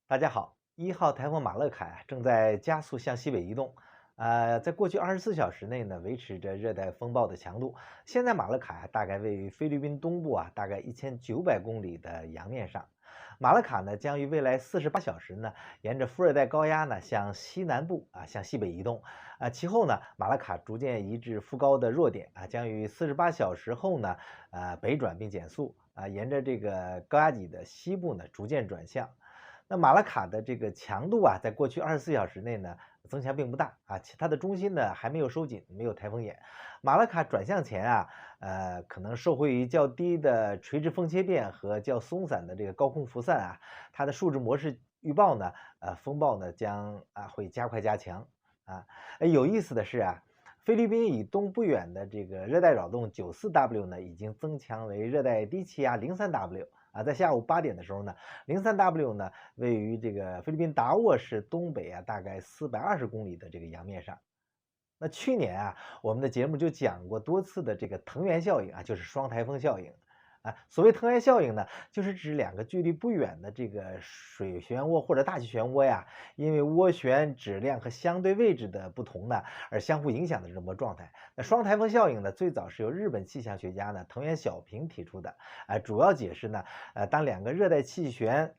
大家好，1号台风马勒卡正在加速向西北移动，在过去24小时内呢，维持着热带风暴的强度。现在马勒卡大概位于菲律宾东部大概1900公里的洋面上。马勒卡呢，将于未来48小时呢，沿着副热带高压呢，向西南部向西北移动。其后呢，马勒卡逐渐移至副高的弱点将于48小时后呢，北转并减速沿着这个高压脊的西部呢，逐渐转向。那马拉卡的这个强度在过去24小时内呢，增强并不大它的中心呢还没有收紧，没有台风眼。马拉卡转向前可能受惠于较低的垂直风切变和较松散的这个高空辐散它的数值模式预报呢，风暴呢将会加快加强有意思的是菲律宾以东不远的这个热带扰动94W 呢，已经增强为热带低气压03W。在下午8点的时候呢，03W 呢位于这个菲律宾达沃市东北大概420公里的这个洋面上。那去年我们的节目就讲过多次的这个藤原效应就是双台风效应。所谓藤原效应呢，就是指两个距离不远的这个水漩涡或者大气漩涡因为涡旋质量和相对位置的不同呢，而相互影响的这么状态。那双台风效应呢，最早是由日本气象学家呢藤原小平提出的，主要解释呢，当两个热带气旋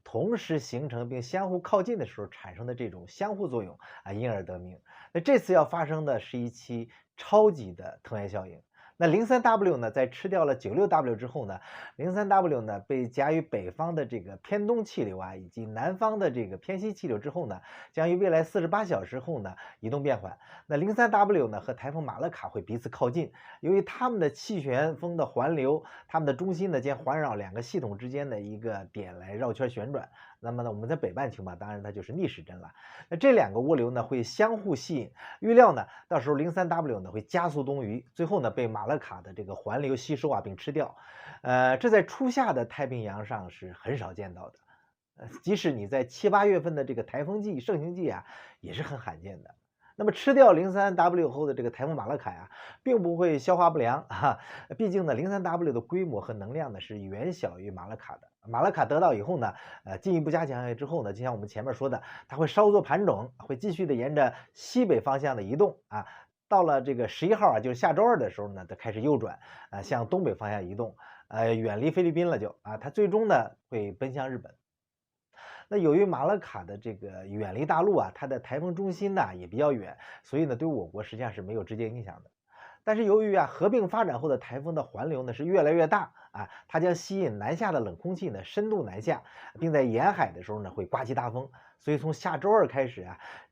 同时形成并相互靠近的时候产生的这种相互作用因而得名。那这次要发生的是一期超级的藤原效应。那 03W 呢，在吃掉了 96W 之后呢， 03W 呢被夹于北方的这个偏东气流以及南方的这个偏西气流之后呢，将于未来48小时后呢移动变缓。那 03W 呢和台风马勒卡会彼此靠近，由于它们的气旋风的环流，它们的中心呢将环绕两个系统之间的一个点来绕圈旋转。那么呢，我们在北半球当然它就是逆时针了。那这两个涡流呢会相互吸引，预料呢到时候 03W 呢会加速东移，最后呢被马勒卡的这个环流吸收并吃掉。这在初夏的太平洋上是很少见到的。即使你在7、8月份的这个台风季盛行季也是很罕见的。那么吃掉 03W 后的这个台风马勒卡并不会消化不良毕竟呢 03W 的规模和能量呢是远小于马勒卡的。马勒卡得到以后呢，进一步加强之后呢，就像我们前面说的，它会稍作盘整，会继续的沿着西北方向的移动到了这个11号就是下周二的时候呢，它开始右转向东北方向移动，远离菲律宾了它最终呢会奔向日本。那由于马勒卡的这个远离大陆它的台风中心呢也比较远，所以呢对我国实际上是没有直接影响的。但是由于合并发展后的台风的环流呢是越来越大它将吸引南下的冷空气呢深度南下，并在沿海的时候呢会刮起大风。所以从下周二开始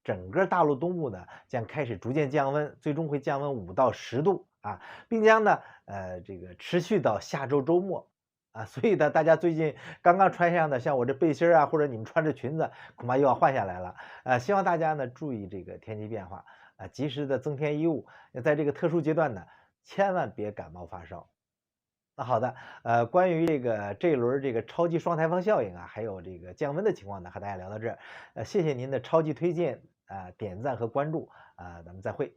整个大陆东部呢将开始逐渐降温，最终会降温5到10度并将呢这个持续到下周周末。所以呢，大家最近刚刚穿上的，像我这背心或者你们穿着裙子，恐怕又要换下来了。希望大家呢注意这个天气变化及时的增添衣物，在这个特殊阶段呢，千万别感冒发烧。那好的，关于这一轮这个超级双台风效应还有这个降温的情况呢，和大家聊到这儿。谢谢您的超级推荐点赞和关注咱们再会。